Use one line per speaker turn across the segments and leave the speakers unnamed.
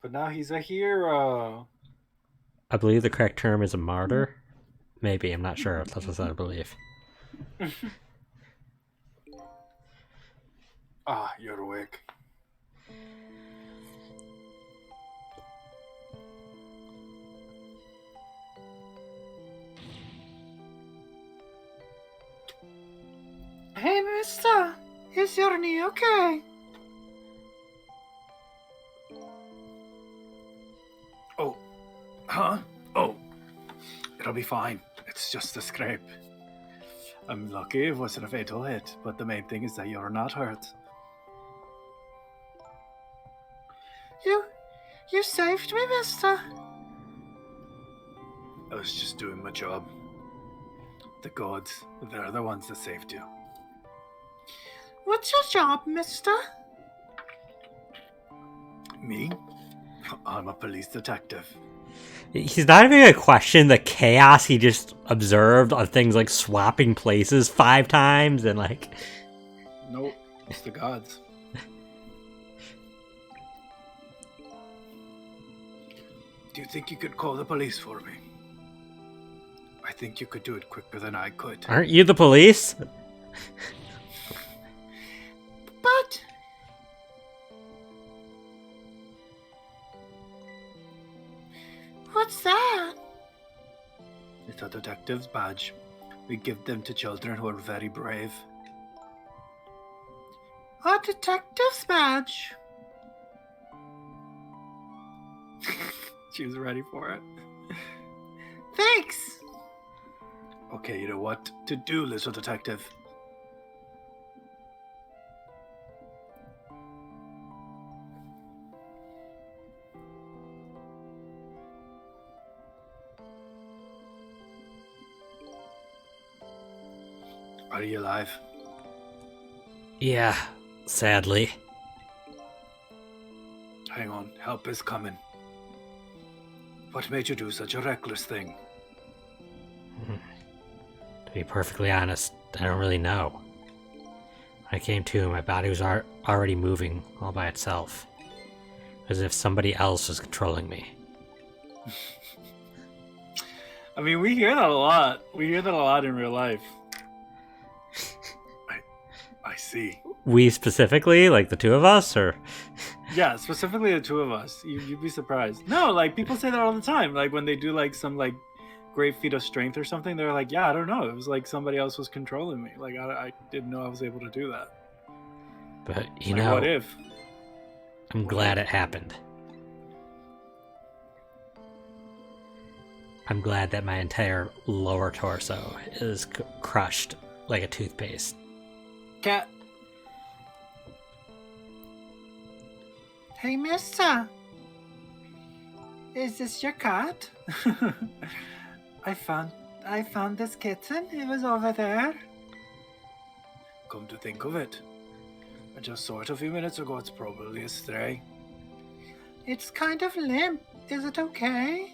But now he's a hero.
I believe the correct term is a martyr. Maybe, I'm not sure. That's what I believe.
Ah, you're awake. Hey, mister. Is your knee okay? Oh. Huh? Oh. It'll be fine. It's just a scrape. I'm lucky it wasn't a fatal hit, but the main thing is that you're not hurt. You... you saved me, mister. I was just doing my job. The gods, they're the ones that saved you. What's your job, mister? Me? I'm a police detective.
He's not even gonna question the chaos he just observed on things like swapping places 5 times and like.
Nope, it's the gods. Do you think you could call the police for me? I think you could do it quicker than I could.
Aren't you the police?
But... what's that? It's a detective's badge. We give them to children who are very brave. A detective's badge? She was ready for it. Thanks! Okay, you know what to do, little detective. Are you alive?
Yeah, sadly.
Hang on, help is coming. What made you do such a reckless thing?
To be perfectly honest, I don't really know. When I came to, my body was already moving all by itself. As if somebody else was controlling me.
I mean, we hear that a lot. We hear that a lot in real life. I see.
We specifically? Like the two of us? Or
Yeah, specifically the two of us. You'd be surprised. No, like people say that all the time. Like when they do like some like great feat of strength or something, they're like, yeah, I don't know. It was like somebody else was controlling me. Like I didn't know I was able to do that.
But, you
like,
know,
what if?
I'm glad it happened. I'm glad that my entire lower torso is crushed like a toothpaste.
Cat. Hey, mister. Is this your cat? I found this kitten. It was over there. Come to think of it, I just saw it a few minutes ago. It's probably a stray. It's kind of limp. Is it okay?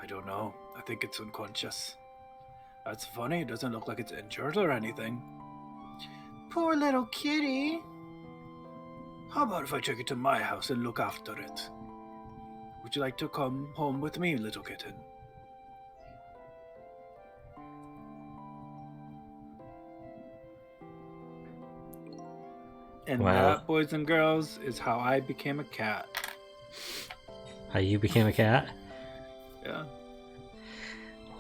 I don't know. I think it's unconscious. That's funny. It doesn't look like it's injured or anything. Poor little kitty. How about if I take it to my house and look after it? Would you like to come home with me, little kitten? And
Well,
that, boys and girls, is how I became a cat.
how you became a cat?
Yeah.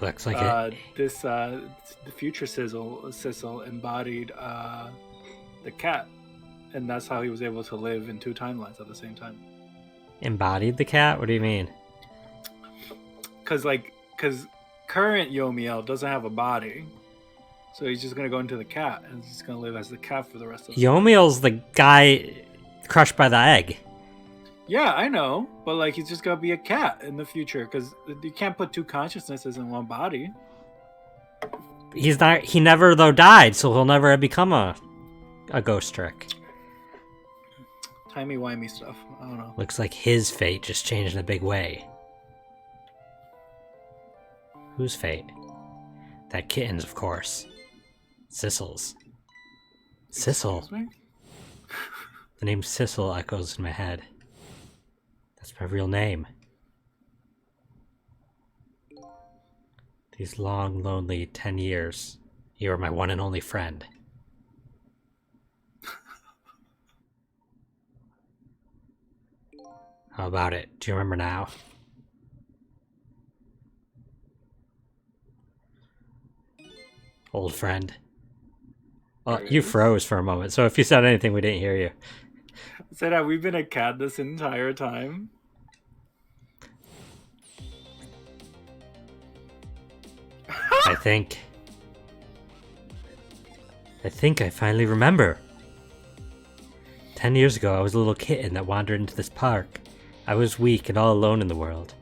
Looks like it.
The future Sissel embodied the cat, and that's how he was able to live in 2 timelines at the same time.
Embodied the cat? What do you mean?
Because current Yomiel doesn't have a body, so he's just gonna go into the cat, and he's gonna live as the cat for the rest of his life.
Yomiel's the guy crushed by the egg.
Yeah, I know, but like he's just gonna be a cat in the future because you can't put 2 consciousnesses in one body.
He's not. He never though died, so he'll never become a ghost trick.
Timey-wimey stuff. I don't know.
Looks like his fate just changed in a big way. Whose fate? That kitten's, of course. Sissel's. Sissel.
Excuse me?
The name Sissel echoes in my head. That's my real name. These long, lonely 10 years, you are my one and only friend. How about it? Do you remember now? Old friend. Well, you froze for a moment, so if you said anything, we didn't hear you.
Said, have we been a cat this entire time?
I think I finally remember. 10 years ago, I was a little kitten that wandered into this park. I was weak and all alone in the world.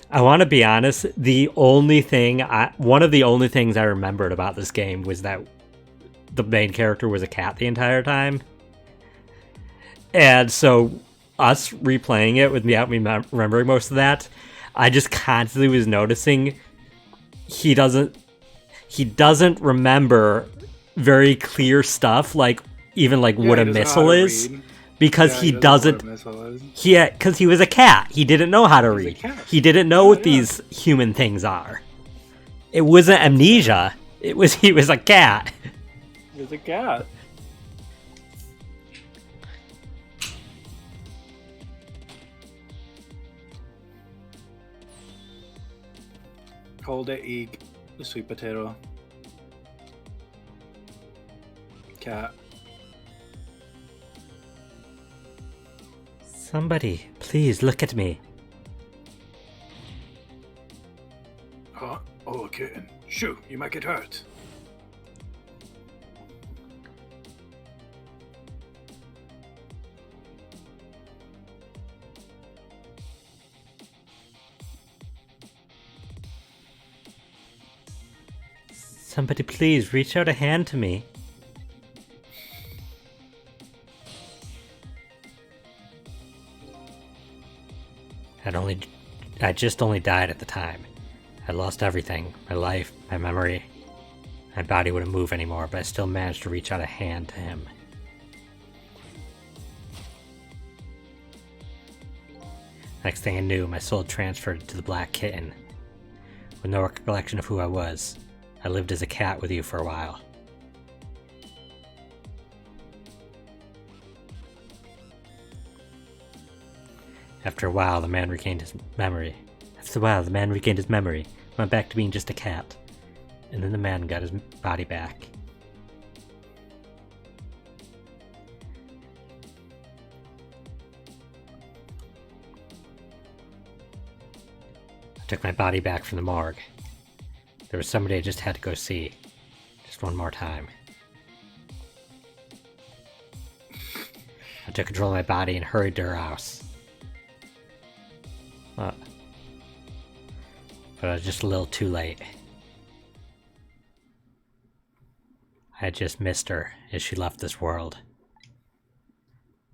I want to be honest, one of the only things I remembered about this game was that the main character was a cat the entire time. And so, us replaying it without me remembering most of that, I just constantly was noticing he doesn't remember very clear stuff, like even like what a missile is, because he doesn't. Yeah, because he was a cat. He didn't know how to read. He didn't know what these human things are. It wasn't amnesia. He was a cat.
He was a cat. Hold it, eek. The sweet potato. Cat.
Somebody, please look at me.
Huh? Oh, a kitten. Shoo, you might get hurt.
Somebody please reach out a hand to me. I just only died at the time. I lost everything. My life, my memory. My body wouldn't move anymore, but I still managed to reach out a hand to him. Next thing I knew, my soul transferred to the black kitten. With no recollection of who I was, I lived as a cat with you for a while. After a while, the man regained his memory. Went back to being just a cat. And then the man got his body back. I took my body back from the morgue. There was somebody I just had to go see. Just one more time. I took control of my body and hurried to her house. But I was just a little too late. I had just missed her as she left this world.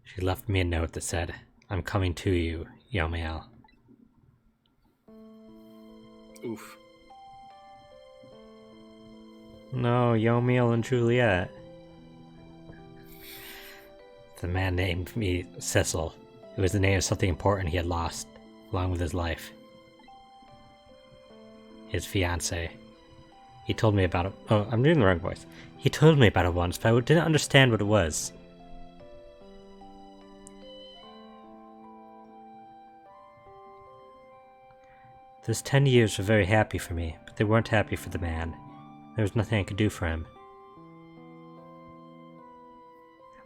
She left me a note that said, "I'm coming to you, Yomiel."
Oof.
No, Yomiel and Juliet. The man named me Sissel. It was the name of something important he had lost, along with his life. His fiancée. He told me about it. Oh, I'm doing the wrong voice. He told me about it once, but I didn't understand what it was. Those 10 years were very happy for me, but they weren't happy for the man. There was nothing I could do for him.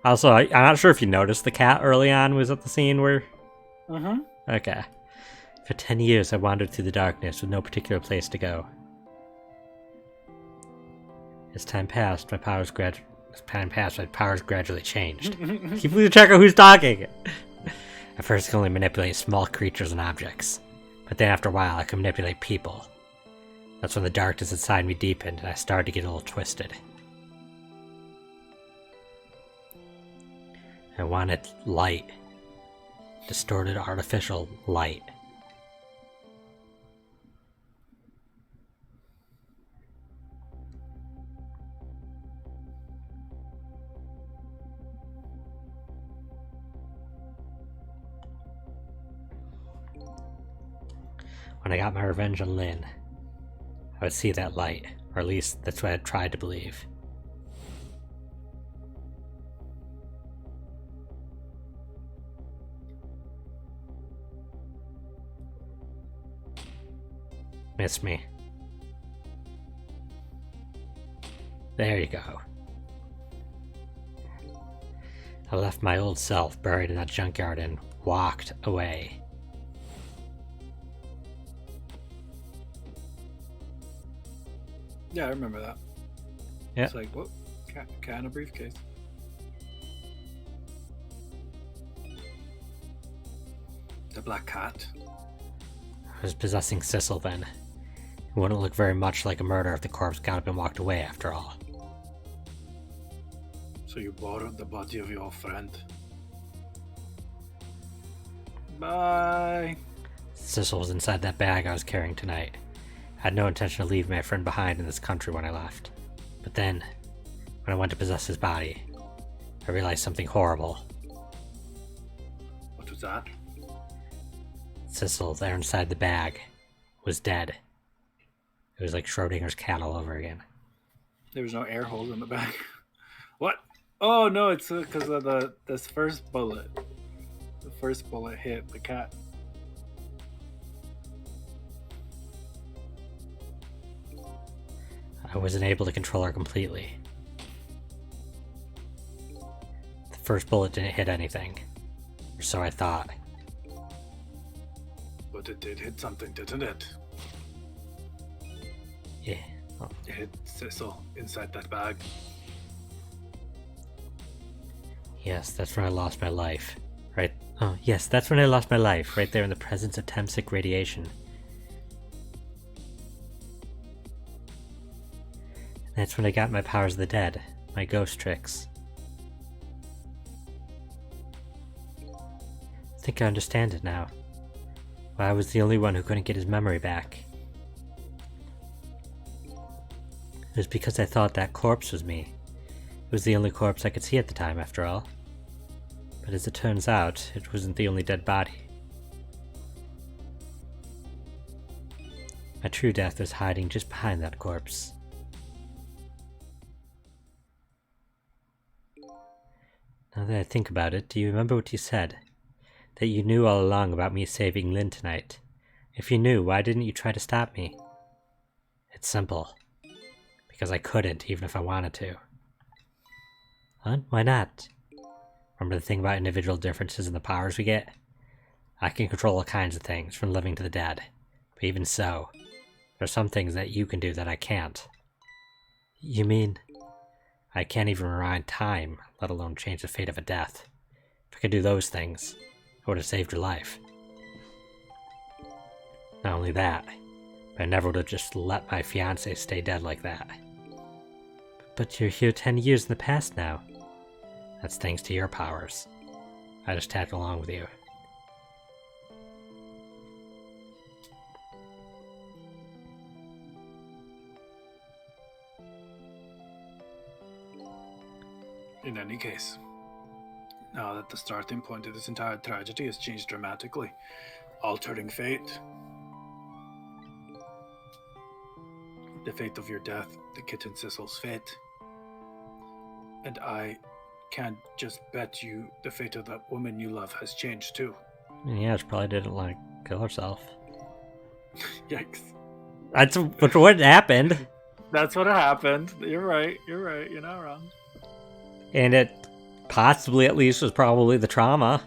Also, I'm not sure if you noticed the cat early on was at the scene where... Okay. For 10 years I wandered through the darkness with no particular place to go. As time passed, my powers gradually changed. Keep losing track of who's talking! At first I could only manipulate small creatures and objects. But then after a while I could manipulate people. That's when the darkness inside me deepened and I started to get a little twisted. I wanted light. Distorted artificial light. When I got my revenge on Lynn, I would see that light, or at least that's what I tried to believe. Miss me. There you go. I left my old self buried in that junkyard and walked away.
Yeah, I remember that.
Yeah.
It's like, what? Cat in a briefcase. The black cat.
I was possessing Sissel then. It wouldn't look very much like a murder if the corpse got up and walked away after all.
So you borrowed the body of your friend. Bye.
Sissel was inside that bag I was carrying tonight. I had no intention of leaving my friend behind in this country when I left. But then, when I went to possess his body, I realized something horrible.
What was that?
Sissel, there inside the bag, was dead. It was like Schrodinger's cat all over again.
There was no air holes in the back. What? Oh no, it's because of this first bullet. The first bullet hit the cat.
I wasn't able to control her completely. The first bullet didn't hit anything, or so I thought.
But it did hit something, didn't it?
Yeah. Oh.
It hit Sissel inside that bag.
Yes, that's when I lost my life. Right? Oh, yes, that's when I lost my life, right there in the presence of Temsic radiation. That's when I got my powers of the dead, my ghost tricks. I think I understand it now. Why I was the only one who couldn't get his memory back. It was because I thought that corpse was me. It was the only corpse I could see at the time, after all. But as it turns out, it wasn't the only dead body. My true death was hiding just behind that corpse. Now that I think about it, do you remember what you said? That you knew all along about me saving Lynn tonight. If you knew, why didn't you try to stop me? It's simple. Because I couldn't, even if I wanted to. What? Why not? Remember the thing about individual differences in the powers we get? I can control all kinds of things, from living to the dead. But even so, there are some things that you can do that I can't. You mean? I can't even rewind time, let alone change the fate of a death. If I could do those things, I would have saved your life. Not only that, but I never would have just let my fiancé stay dead like that. But you're here 10 years in the past now. That's thanks to your powers. I just tagged along with you.
In any case, now that the starting point of this entire tragedy has changed dramatically, altering fate, the fate of your death, the kitten Sissel's fate, and I can't just bet you the fate of that woman you love has changed too.
Yeah, she probably didn't like kill herself.
Yikes.
That's what happened.
That's what happened. You're right, you're not wrong.
And it possibly, at least, was probably the trauma.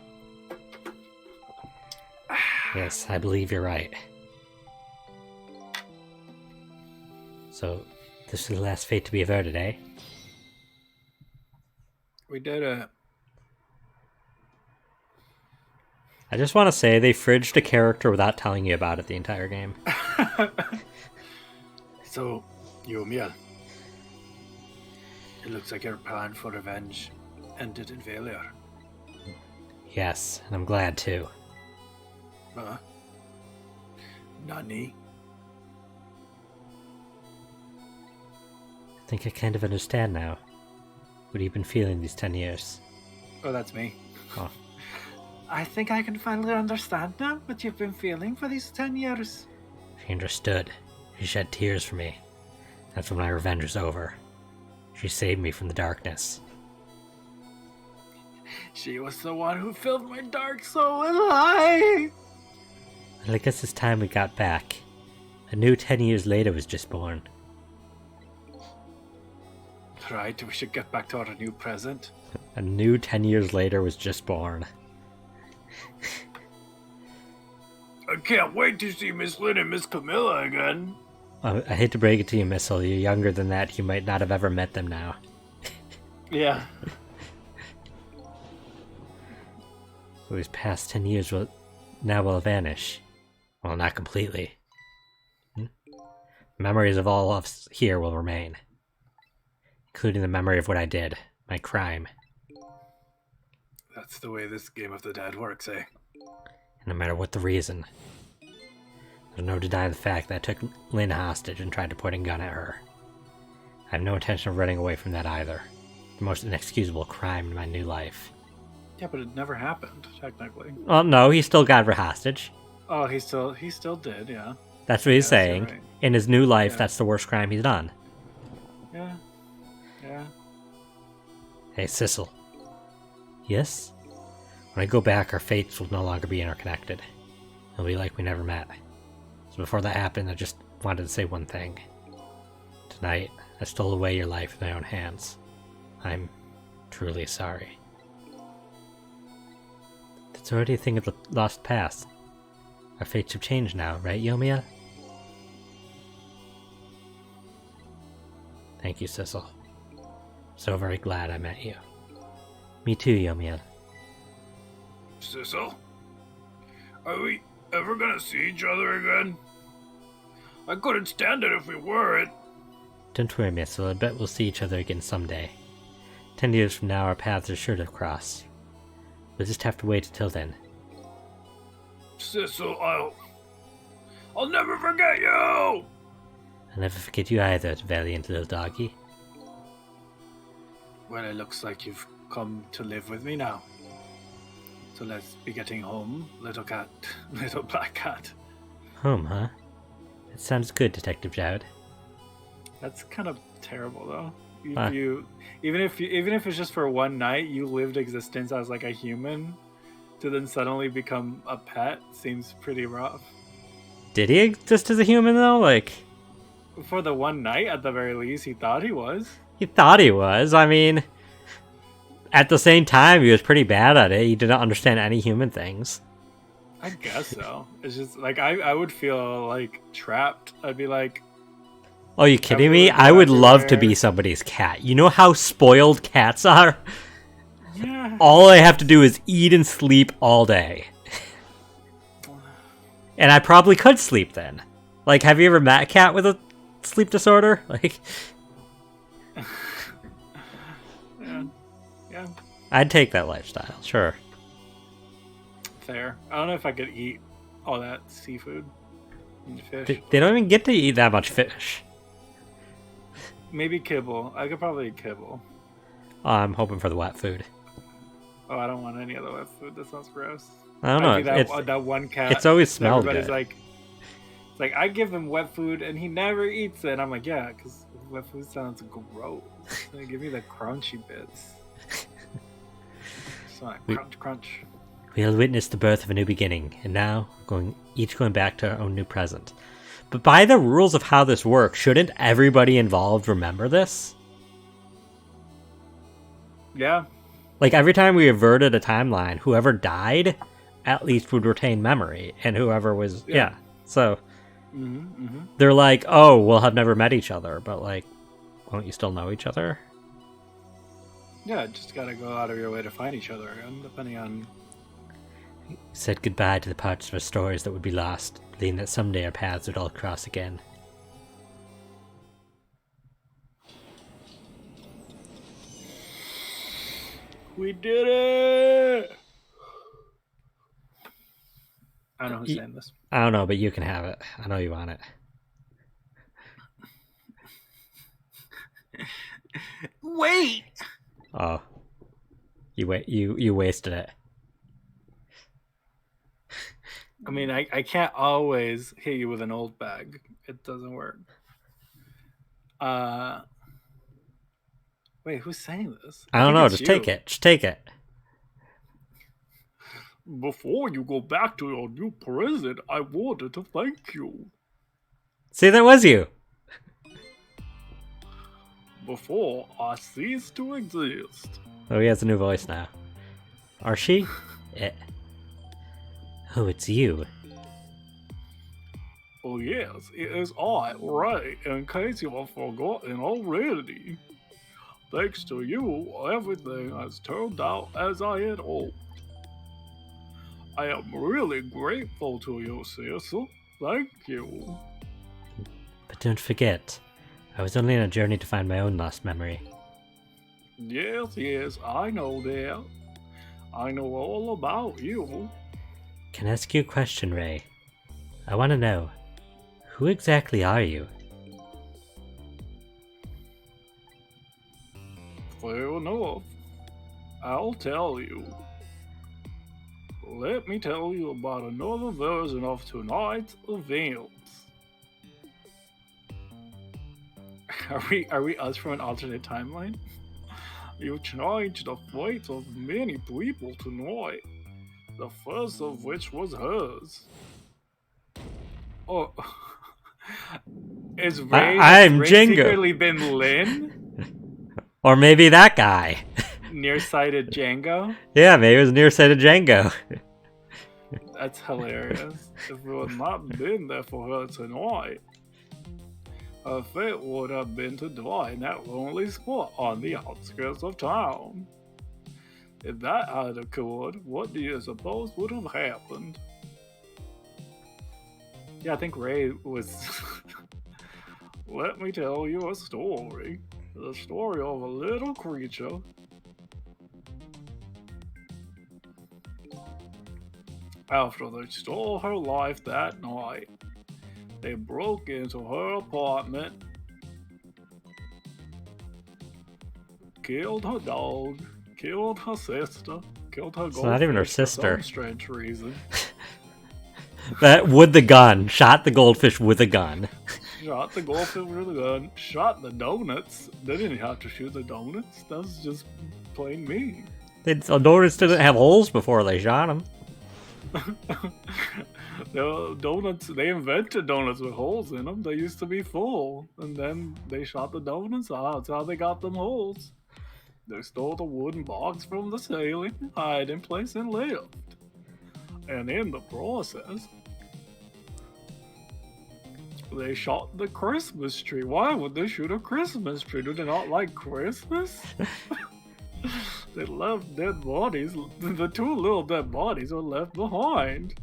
Yes, I believe you're right. So, this is the last fate to be averted, eh?
We did it.
I just want to say they fridged a character without telling you about it the entire game.
So, Yomiel, it looks like your plan for revenge ended in failure.
Yes, and I'm glad too.
Nani?
I think I kind of understand now. What have you been feeling these 10 years?
Oh, that's me.
Oh.
I think I can finally understand now what you've been feeling for these 10 years.
She understood. She shed tears for me. That's when my revenge was over. She saved me from the darkness.
She was the one who filled my dark soul with light.
Well, I guess it's time we got back. A new 10 years later was just born.
Right, we should get back to our new present.
A new 10 years later was just born.
I can't wait to see Miss Lynn and Miss Camilla again.
I hate to break it to you, Missile. You're younger than that. You might not have ever met them now.
Yeah.
These past 10 years will vanish. Well, not completely. Memories of all of us here will remain. Including the memory of what I did. My crime.
That's the way this Game of the Dead works, eh?
And no matter what the reason. There's no denying the fact that I took Lynn hostage and tried to point a gun at her. I have no intention of running away from that either. The most inexcusable crime in my new life.
Yeah, but it never happened, technically.
Well, no, he still got her hostage.
Oh, he still did, yeah.
That's what he's
Yes,
saying.
you're right.
In his new life,
Yeah.
that's the worst crime he's done.
Yeah. Yeah.
Hey, Sissel. Yes? When I go back, our fates will no longer be interconnected. It'll be like we never met. So before that happened, I just wanted to say one thing. Tonight, I stole away your life with my own hands. I'm truly sorry. That's already a thing of the lost past. Our fates have changed now, right, Yomiya? Thank you, Sissel. So very glad I met you. Me too, Yomiya.
Sissel? Are we ever gonna see each other again? I couldn't stand it if we weren't.
Don't worry, Missile. I bet we'll see each other again someday. 10 years from now, our paths are sure to cross. We'll just have to wait until then.
Sissel, I'll never forget you!
I'll never forget you either, valiant little doggy.
Well, it looks like you've come to live with me now. So let's be getting home, little cat, little black cat.
Home, huh? That sounds good, Detective Jowd.
That's kind of terrible, though.
Huh.
Even if it's just for one night, you lived existence as like a human, to then suddenly become a pet seems pretty rough.
Did he exist as a human, though? Like,
For the one night, at the very least, he thought he was.
he thought he was. I mean, at the same time, he was pretty bad at it. He didn't understand any human things.
I guess so. It's just like I would feel like trapped. I'd be like,
Oh, you kidding me?
would
I would love to
everywhere.
be somebody's cat. You know how spoiled cats are?
yeah.
All I have to do is eat and sleep all day. And I probably could sleep then. Like, have you ever met a cat with a sleep disorder? Like,
Yeah.
I'd take that lifestyle, sure.
Fair. I don't know if I could eat all that seafood and fish.
They don't even get to eat that much fish.
Maybe kibble. I could probably eat kibble.
I'm hoping for the wet food.
Oh, I don't want any other wet food. That sounds gross.
I don't
I'd be
know.
that one cat.
It's always
that
smelled
everybody's
good.
like, it's like I give him wet food and he never eats it. I'm like, yeah, because wet food sounds gross. Like, give me the crunchy bits. Just want crunch, crunch.
We'll witness the birth of a new beginning, and now each going back to our own new present. But by the rules of how this works, shouldn't everybody involved remember this?
Yeah.
Like, every time we averted a timeline, whoever died at least would retain memory, and whoever was... Yeah. So, they're like, oh, we'll have never met each other, but, like, won't you still know each other?
Yeah, just gotta go out of your way to find each other, and depending on...
Said goodbye to the parts of our stories that would be lost, believing that someday our paths would all cross again.
We did it! I don't know who's saying this.
I don't know, but you can have it. I know you want it.
Wait!
Oh. You wasted it.
I mean, I can't always hit you with an old bag. It doesn't work. Uh, wait, who's saying this?
I
I
don't
think
know.
it's
Just take
you.
it. Just take it.
Before you go back to your new prison, I wanted to thank you.
See, that was you.
Before I cease to exist.
Oh, he has a new voice now. Or she? Oh, it's you.
Oh yes, it is I, Ray, in case you have forgotten already. Thanks to you, everything has turned out as I had hoped. I am really grateful to you, Cecil. Thank you.
But don't forget, I was only on a journey to find my own lost memory.
Yes, I know that. I know all about you.
Can I ask you a question, Ray? I want to know, who exactly are you?
Fair enough. I'll tell you. Let me tell you about another version of tonight's events. Are we us from an alternate timeline? You changed the fate of many people tonight. The first of which was hers. Oh,
I'm
has Ray
Django.
secretly been Lynn?
Or maybe that guy.
Nearsighted Django?
Yeah, maybe it was nearsighted Django.
That's hilarious. If it had not been there for her tonight, her fate would have been to die in that lonely spot on the outskirts of town. If that had occurred, what do you suppose would have happened? Yeah, I think Ray was. Let me tell you a story. The story of a little creature. After they stole her life that night, they broke into her apartment, killed her dog, killed her sister, killed her
It's not even her
goldfish for
sister.
some strange reason.
That with the gun. Shot the goldfish with a gun.
Shot the goldfish with a gun, shot the donuts. They didn't have to shoot the donuts. That was just plain mean.
The donuts didn't have holes before they shot them.
The donuts, they invented donuts with holes in them. They used to be full, and then they shot the donuts out. That's how they got them holes. They stole the wooden box from the ceiling, hiding place, and left. And in the process, they shot the Christmas tree. Why would they shoot a Christmas tree? Do they not like Christmas? They left dead bodies. The two little dead bodies were left behind.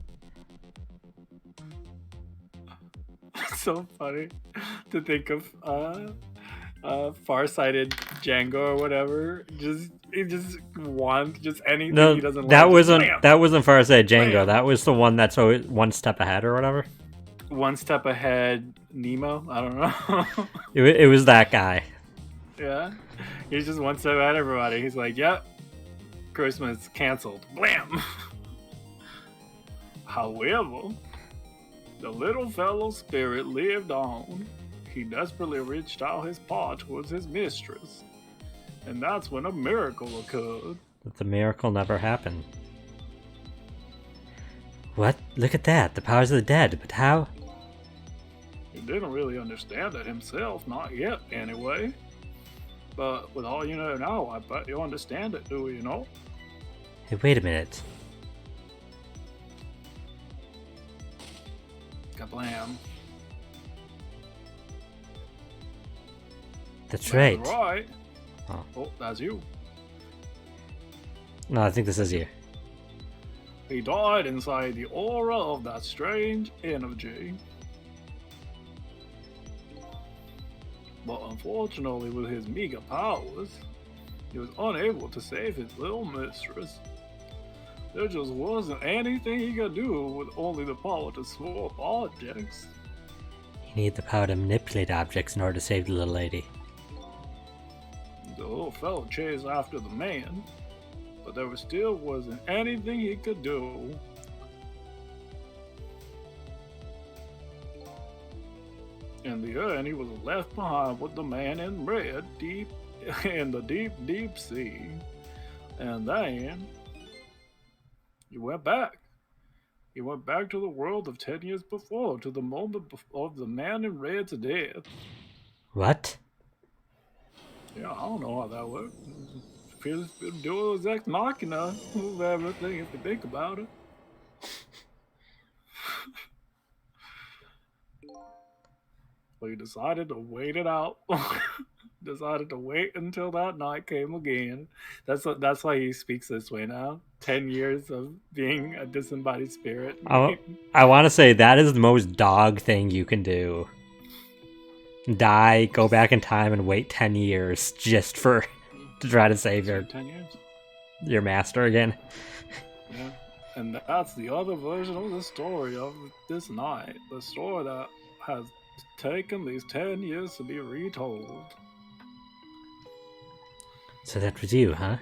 It's so funny to think of farsighted Django or whatever. He just wants just anything
No,
he doesn't
that
like.
wasn't Farsighted Django.
Bam.
That was the one that's always one step ahead or whatever.
One step ahead, Nemo. I don't know.
It was that guy.
Yeah, he's just one step ahead of everybody. He's like, "Yep, Christmas canceled." Blam. However, the little fellow's spirit lived on. He desperately reached out his paw towards his mistress, and that's when a miracle occurred.
But the miracle never happened. What? Look at that. The powers of the dead. But how?
He didn't really understand it himself, not yet anyway. But with all you know now, I bet you understand it, do you know?
Hey, wait a minute.
Kablam.
That's right.
Right.
Oh.
Oh, that's you.
No, I think this is you.
He died inside the aura of that strange energy. But unfortunately, with his meager powers, he was unable to save his little mistress. There just wasn't anything he could do with only the power to swap objects.
You need the power to manipulate objects in order to save the little lady.
The little fellow chased after the man, but there still wasn't anything he could do. In the end, he was left behind with the man in red, deep in the deep, deep sea. And then he went back. He went back to the world of 10 years before, to the moment of the man in red's death.
What?
Yeah, I don't know how that works. Feels Deus Ex Machina of everything if you think about it. So he decided to wait it out. Decided to wait until that night came again. That's why he speaks this way now. 10 years of being a disembodied spirit.
I want to say that is the most dog thing you can do. Die, go back in time, and wait 10 years just to try to save
10 years.
your master again.
Yeah. And that's the other version of the story of this night. The story that has taken these 10 years to be retold.
So that was you, huh?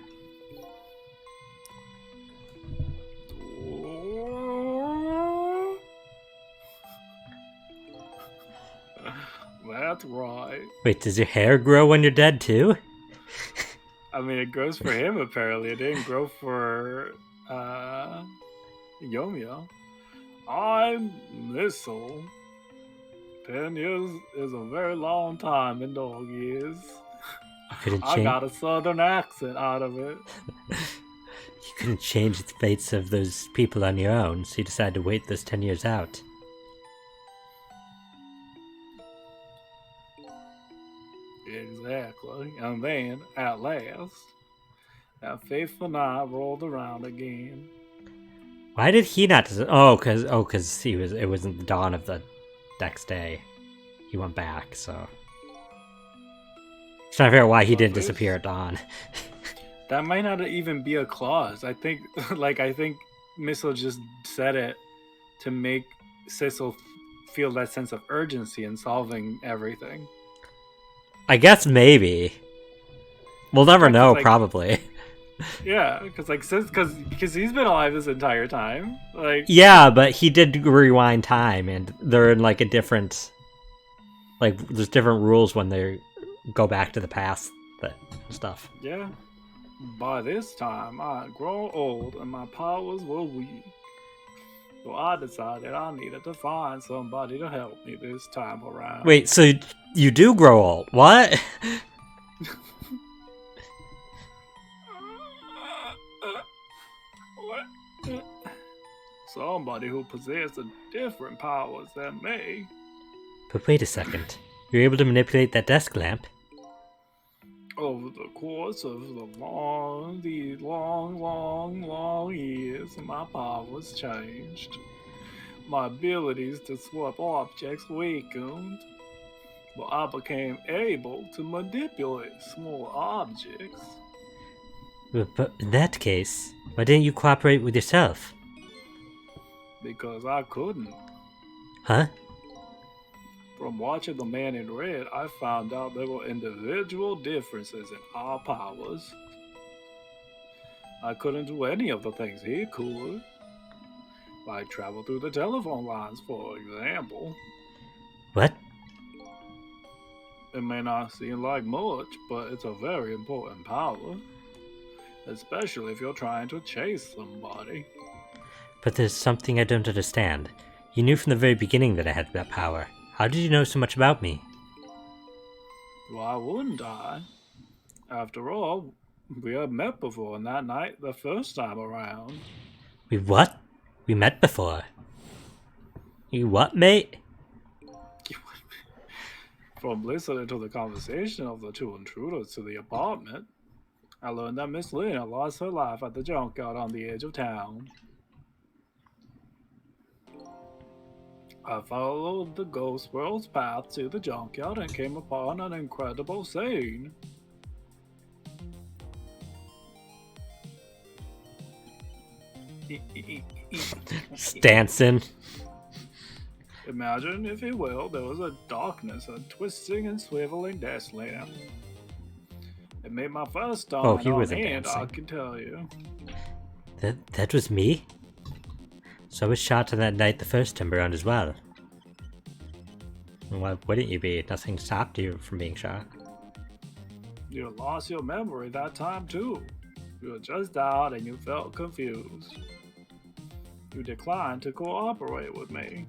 That's right.
Wait, does your hair grow when you're dead too?
I mean, it grows for him apparently. It didn't grow for Yomio. I'm Missile. 10 years is a very long time in dog years. I got a southern accent out of it.
You couldn't change the fates of those people on your own, so you decided to wait those 10 years out.
Exactly. And then, at last, that faithful night rolled around again.
Why did he not? Because it wasn't the dawn of the next day. He went back, so. It's trying to figure out why he didn't disappear at dawn.
That might not even be a clause. I think Missile just said it to make Sissel feel that sense of urgency in solving everything.
I guess maybe. We'll never know, probably.
Yeah, because he's been alive this entire time.
Yeah, but he did rewind time, and they're in a different. There's different rules when they go back to the past, that stuff.
Yeah. By this time, I had grown old and my powers were weak. So I decided I needed to find somebody to help me this time around.
Wait, so you do grow old? What?
What? Somebody who possesses different powers than me.
But wait a second. You're able to manipulate that desk lamp?
Over the course of the long years, my powers changed. My abilities to swap objects weakened, but I became able to manipulate small objects.
But in that case, why didn't you cooperate with yourself?
Because I couldn't.
Huh?
From watching The Man in Red, I found out there were individual differences in our powers. I couldn't do any of the things he could. Like travel through the telephone lines, for example.
What?
It may not seem like much, but it's a very important power. Especially if you're trying to chase somebody.
But there's something I don't understand. You knew from the very beginning that I had that power. How did you know so much about me?
Why wouldn't I? After all, we had met before on that night the first time around.
We what? We met before. You what, mate?
From listening to the conversation of the two intruders to the apartment, I learned that Miss Lena lost her life at the junkyard on the edge of town. I followed the ghost world's path to the junkyard and came upon an incredible scene.
Stanson.
Imagine, if you will, there was a darkness, a twisting and swiveling death lamp. It made my first dawn on hand, I can tell you.
That was me? So I was shot on that night the first time around as well. Why wouldn't you be? Nothing stopped you from being shot.
You lost your memory that time too. You were just out and you felt confused. You declined to cooperate with me.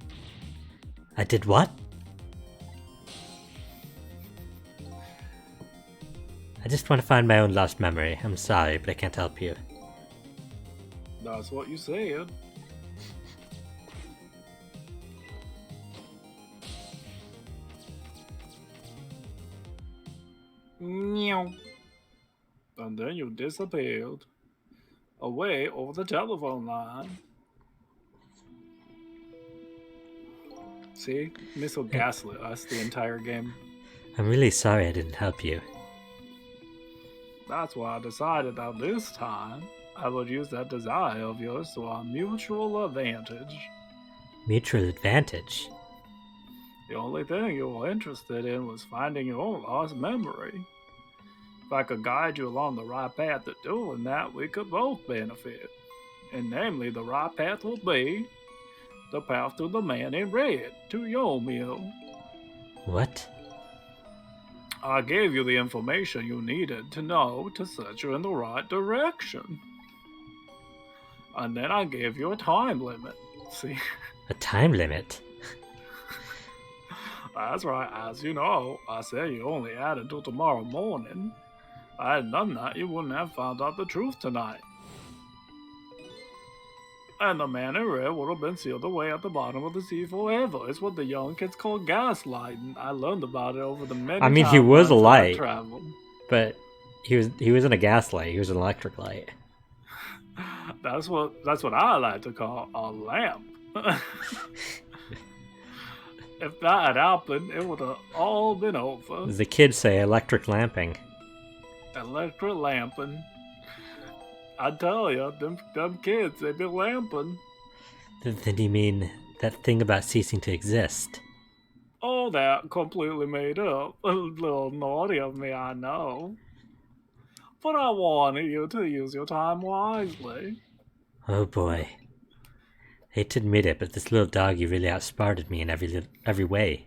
I did what? I just want to find my own lost memory. I'm sorry, but I can't help you.
That's what you said. Meow. And then you disappeared. Away over the telephone line. See? Missile gaslit us the entire game.
I'm really sorry I didn't help you.
That's why I decided that this time I would use that desire of yours to our mutual advantage.
Mutual advantage?
The only thing you were interested in was finding your own lost memory. If I could guide you along the right path to doing that, we could both benefit. And namely, the right path will be the path to the man in red, to Yomiel.
What?
I gave you the information you needed to know to set you in the right direction. And then I gave you a time limit. See?
A time limit?
That's right, as you know, I said you only had until tomorrow morning. If I had done that, you wouldn't have found out the truth tonight. And the man in red would have been sealed away at the bottom of the sea forever. It's what the young kids call gaslighting. I learned about it over the many
I mean, he
times
was a
I
light.
traveled.
But he wasn't a gas light, he was an electric light.
That's what I like to call a lamp. If that had happened, it would have all been over.
As the kids say, electric lamping.
Electric lamping. I tell you, them kids, they be lamping.
Then you mean that thing about ceasing to exist?
All that completely made up. A little naughty of me, I know. But I wanted you to use your time wisely.
Oh boy. Hate to admit it, but this little doggy really outsmarted me in every way.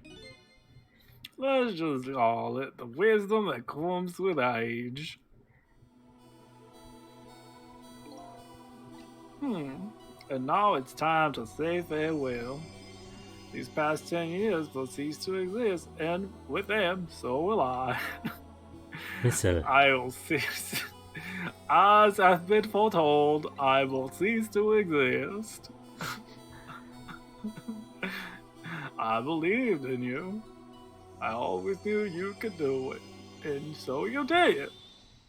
Let's just call it the wisdom that comes with age. And now it's time to say farewell. These past 10 years will cease to exist, and with them, so will I.
Missile,
I will cease. As I've been foretold, I will cease to exist. I believed in you. I always knew you could do it, and so you did.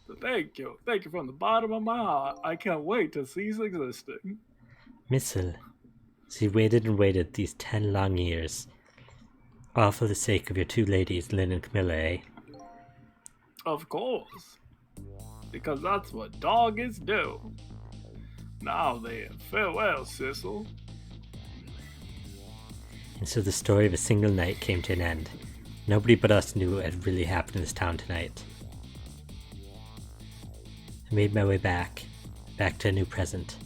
So thank you. Thank you from the bottom of my heart. I can't wait to cease existing.
Missile. So you waited and waited these 10 long years. All for the sake of your two ladies, Lynn and Camilla, eh?
Of course. Because that's what doggies do. Now then, farewell, Sissel.
And so the story of a single night came to an end. Nobody but us knew what had really happened in this town tonight. I made my way back to a new present.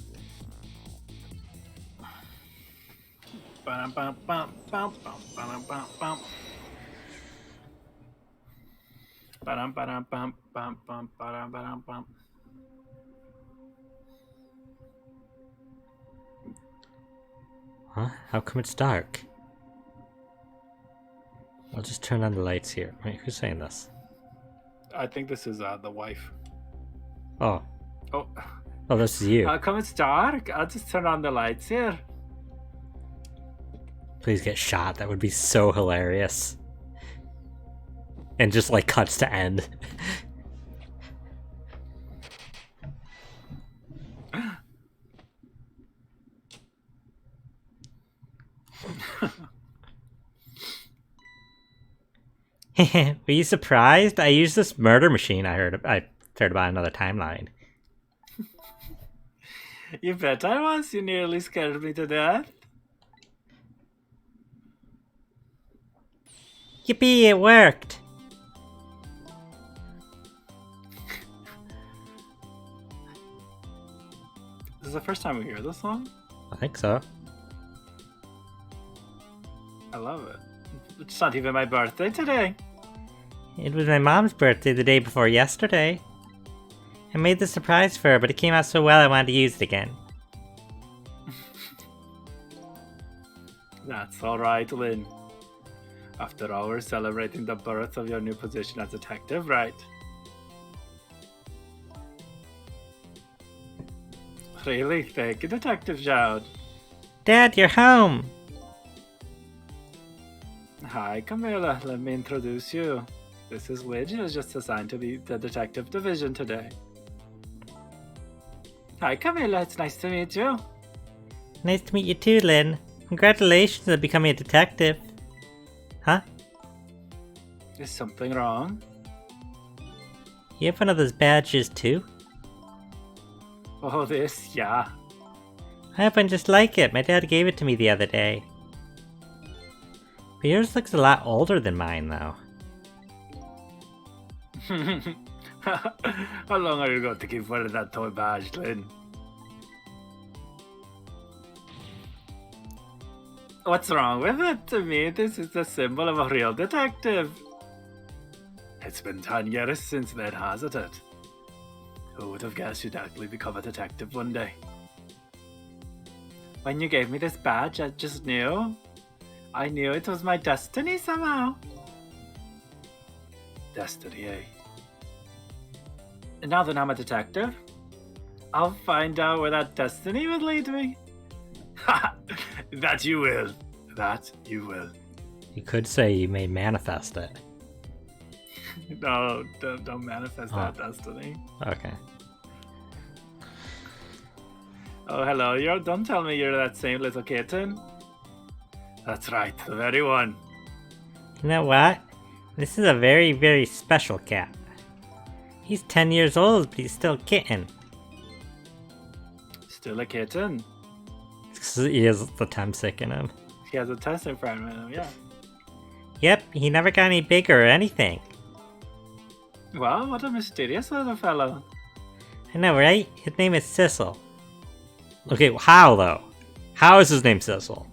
Huh? How come it's dark? I'll just turn on the lights here. Wait, who's saying this?
I think this is the wife.
Oh.
Oh.
Oh, this is you.
How come it's dark? I'll just turn on the lights here.
Please get shot. That would be so hilarious. And just like cuts to end. Were you surprised? I used this murder machine I heard about another timeline.
You bet I was. You nearly scared me to death.
Yippee, it worked!
This is the first time we hear this song?
I think so.
I love it. It's not even my birthday today.
It was my mom's birthday the day before yesterday. I made the surprise for her, but it came out so well I wanted to use it again.
That's alright, Lynn. After all, we're celebrating the birth of your new position as detective, right? Really? Thank you, Detective Joud.
Dad, you're home!
Hi, Camilla. Let me introduce you. This is Lidge, who is just assigned to be the detective division today. Hi, Camilla. It's nice to meet you.
Nice to meet you too, Lynn. Congratulations on becoming a detective. Huh?
Is something wrong?
You have one of those badges too?
Oh, this, yeah.
I have one just like it. My dad gave it to me the other day. But yours looks a lot older than mine, though.
How long are you going to keep wearing that toy badge, Lynn? What's wrong with it? To me, this is the symbol of a real detective. It's been 10 years since then, hasn't it? Who would have guessed you'd actually become a detective one day? When you gave me this badge, I just knew. I knew it was my destiny somehow. Destiny, eh? And now that I'm a detective, I'll find out where that destiny would lead me. That you will. That you will.
You could say you may manifest it.
No, don't manifest that destiny.
Okay.
Oh, hello. Don't tell me you're that same little kitten. That's right, the very one.
You know what? This is a very, very special cat. He's 10 years old, but he's still a kitten.
Still a kitten.
He has the Temsick in him.
He has a testing frame in him, yeah.
Yep, he never got any bigger or anything.
Wow, what a mysterious little fellow.
I know, right? His name is Sissel. Okay, how though? How is his name Sissel?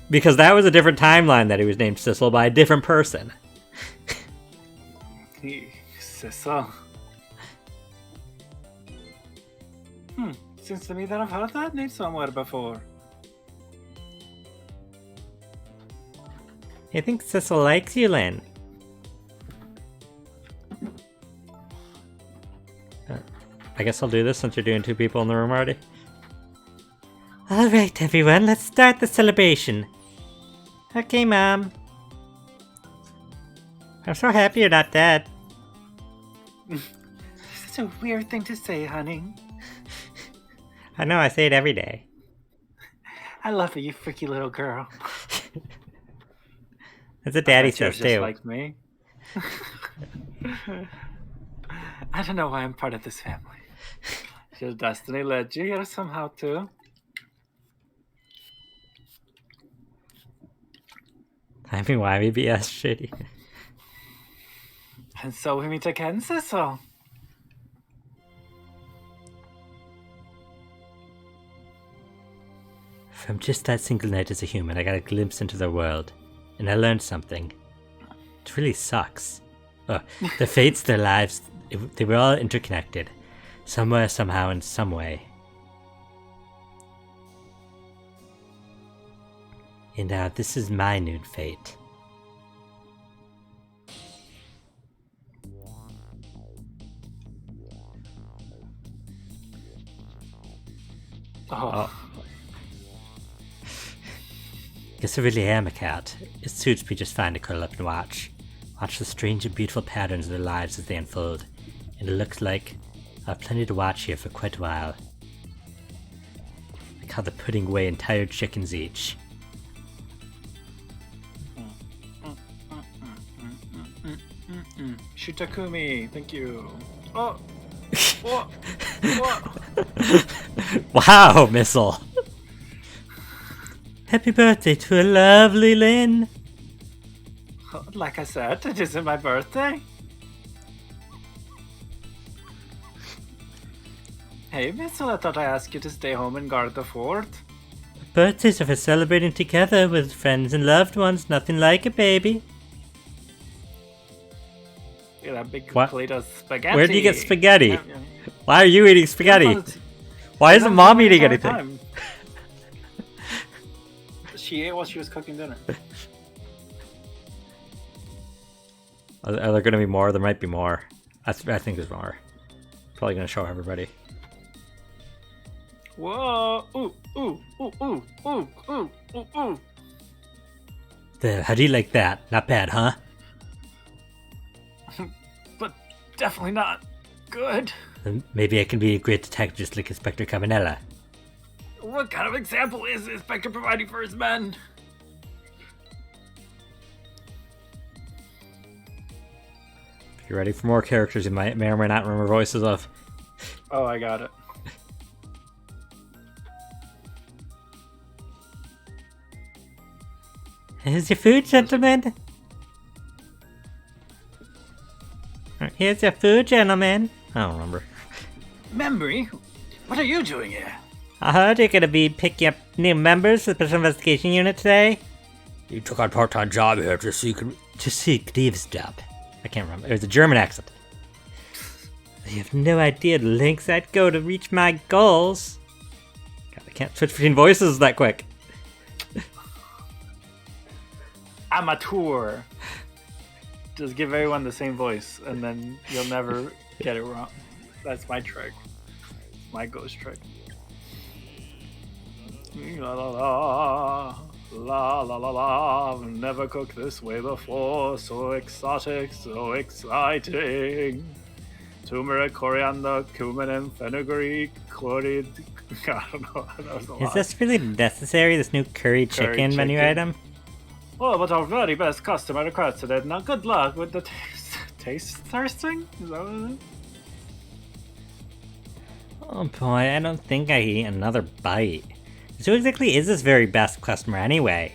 Because that was a different timeline that he was named Sissel by a different person.
Sissel. Seems to me that I've heard that name somewhere before.
I think Sissel likes you, Lynn. I guess I'll do this since you're doing two people in the room already. Alright, everyone, let's start the celebration. Okay, Mom. I'm so happy you're not dead.
Such a weird thing to say, honey.
I know, I say it every day.
I love it, you freaky little girl.
That's what Daddy
You're
says
just
too.
like me. I don't know why I'm part of this family. Your destiny led you here somehow too.
Timey-wimey BS shitty.
And so we meet again, Sissel.
From just that single night as a human, I got a glimpse into their world, and I learned something. It really sucks. Their fates, their lives, they were all interconnected. Somewhere, somehow, in some way. And this is my new fate.
Oh.
Guess I really am a cat. It suits me just fine to curl up and watch. Watch the strange and beautiful patterns of their lives as they unfold. And it looks like I have plenty to watch here for quite a while. Like how they're putting away entire chickens each.
Shitakumi, thank you. Oh! What?
Wow, Missile! Happy birthday to a lovely Lynn!
Like I said, it isn't my birthday. Hey, Missile, I thought I asked you to stay home and guard the fort.
Birthdays are for celebrating together with friends and loved ones. Nothing like it, baby.
Look at that big
What?
plate of spaghetti.
Where do you get spaghetti?
Yeah, yeah.
Why are you eating spaghetti? Why isn't mom eating anything?
Time. She ate while she was cooking dinner.
Are there going to be more? There might be more. I think there's more. Probably going to show everybody.
Whoa! Ooh! Ooh! Ooh! Ooh! Ooh! Ooh! Ooh! Ooh!
There, how do you like that? Not bad, huh?
But definitely not good.
Then maybe I can be a great detective just like Inspector Cabanella.
What kind of example is Inspector providing for his men?
If you're ready for more characters you may or may not remember voices of.
Oh, I got it.
Here's your food, gentlemen. Here's your food, gentlemen. I don't remember.
Memory? What are you doing here?
I heard you're gonna be picking up new members for the Special Investigation Unit today. You took on a part-time job here to seek Steve's job. I can't remember. It was a German accent. You have no idea the lengths I'd go to reach my goals. God, I can't switch between voices that quick.
Amateur. Just give everyone the same voice, and then you'll never get it wrong. That's my trick. My ghost trick. La la la, la la la la. I've never cooked this way before. So exotic, so exciting. Turmeric, coriander, cumin, and fenugreek. I don't know. That was a lot.
Is this really necessary, this new curry chicken menu item?
Oh, but our very best customer requested it. Now, good luck with the taste thirsting? Is that what it is?
Oh boy, I don't think I eat another bite. So exactly is this very best customer anyway?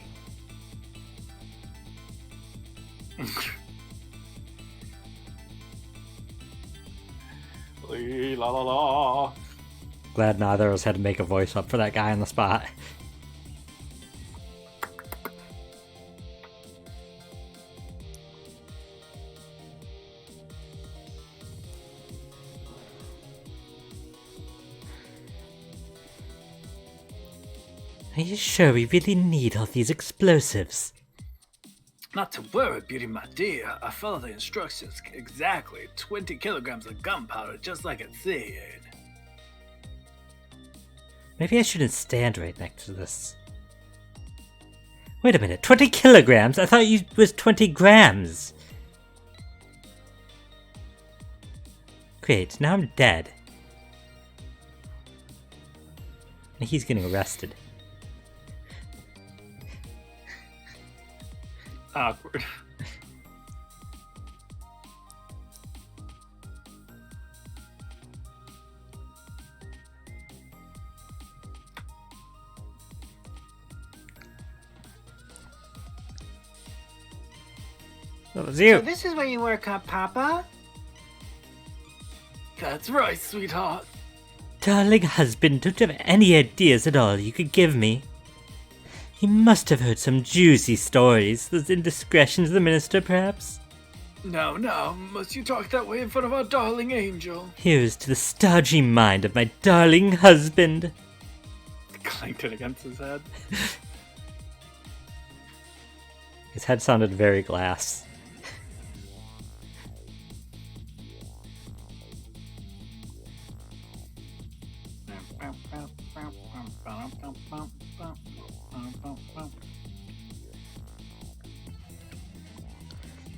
La la la.
Glad neither of us had to make a voice up for that guy on the spot. Are you sure we really need all these explosives?
Not to worry, Beauty, my dear. I followed the instructions exactly. 20 kilograms of gunpowder, just like it said.
Maybe I shouldn't stand right next to this. Wait a minute, 20 kilograms? I thought it was 20 grams. Great, now I'm dead. And he's getting arrested.
Awkward.
That was you.
So this is where you work at, Papa? That's right, sweetheart.
Darling husband, don't you have any ideas at all you could give me? You must have heard some juicy stories. Those indiscretions of the minister, perhaps?
No, must you talk that way in front of our darling angel?
Here's to the stodgy mind of my darling husband.
Clanked it against his head.
His head sounded very glass.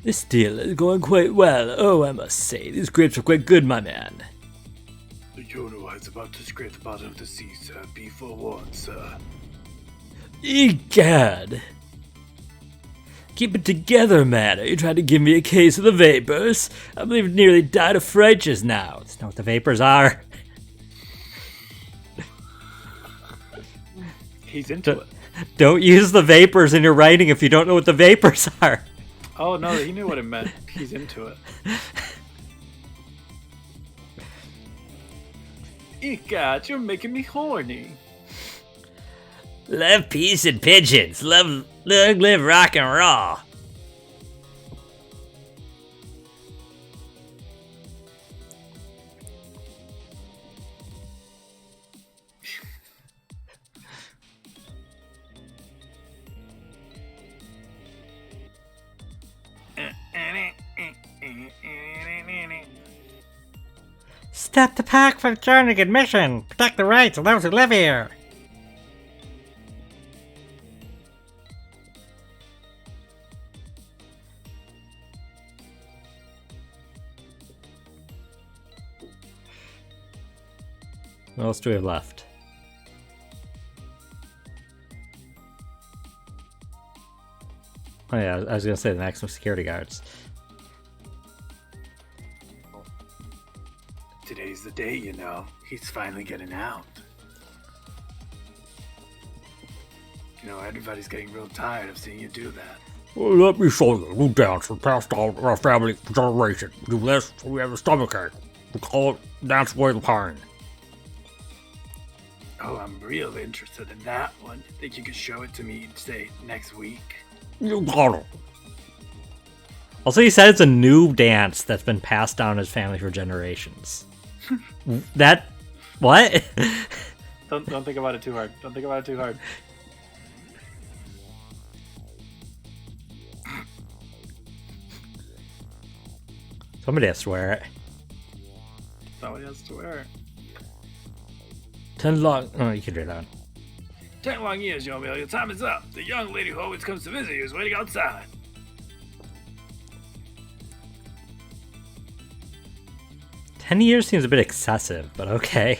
This deal is going quite well. Oh, I must say, these grapes are quite good, my man.
The Yoda is about to scrape the bottom of the sea, sir. Be forewarned, sir.
Egad! Keep it together, man. Are you trying to give me a case of the vapors? I believe I nearly died of fright just now. That's not what the vapors are.
He's into it.
Don't use the vapors in your writing if you don't know what the vapors are.
Oh, no, he knew what it meant. He's into it. Egad, you're making me horny.
Love peace and pigeons. Live rock and roll. Stop the park from joining admission. Protect the rights of those who live here. What else do we have left? Oh yeah, I was gonna say the maximum security guards.
Today's the day, you know. He's finally getting out. You know, everybody's getting real tired of seeing you do that.
Well, let me show you a new dance we passed down in our family for generations. Do this, we have a stomachache. We call it Dance Away the Pain.
Oh, I'm real interested in that one. Think you could show it to me, say, next week?
You got it.
Also, he said it's a new dance that's been passed down in his family for generations. That... what?
Don't think about it too hard. Don't think about it too hard.
Somebody has to wear it.
Somebody has to wear it.
10 long... oh, you can do that.
10 long years, young man. Your time is up. The young lady who always comes to visit you is waiting outside.
"10 years seems a bit excessive, but okay.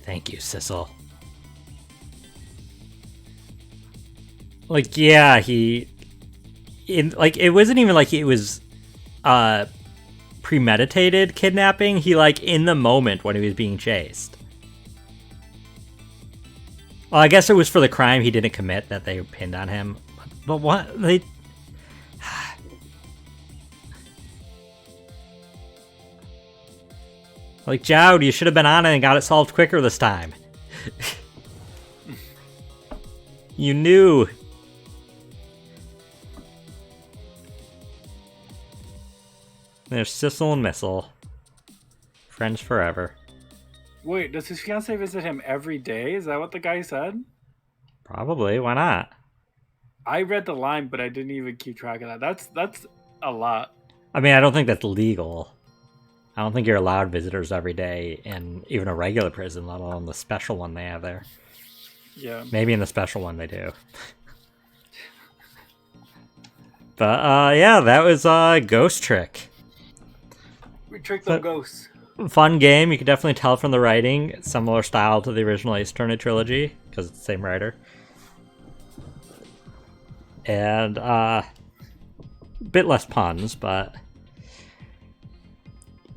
Thank you, Sissel." Like, yeah, it wasn't even like it was premeditated kidnapping. He, like, in the moment when he was being chased. Well, I guess it was for the crime he didn't commit that they pinned on him. But what? They... like, Jowd, you should have been on it and got it solved quicker this time. You knew. There's Sissel and Missile. Friends forever.
Wait, does his fiancée visit him every day? Is that what the guy said?
Probably. Why not?
I read the line, but I didn't even keep track of that. That's a lot.
I mean, I don't think that's legal. I don't think you're allowed visitors every day in even a regular prison, let alone the special one they have there.
Yeah.
Maybe in the special one they do. But, yeah, that was Ghost Trick.
We tricked them ghosts.
Fun game. You can definitely tell from the writing. Similar style to the original Ace Attorney trilogy, because it's the same writer. And, bit less puns, but...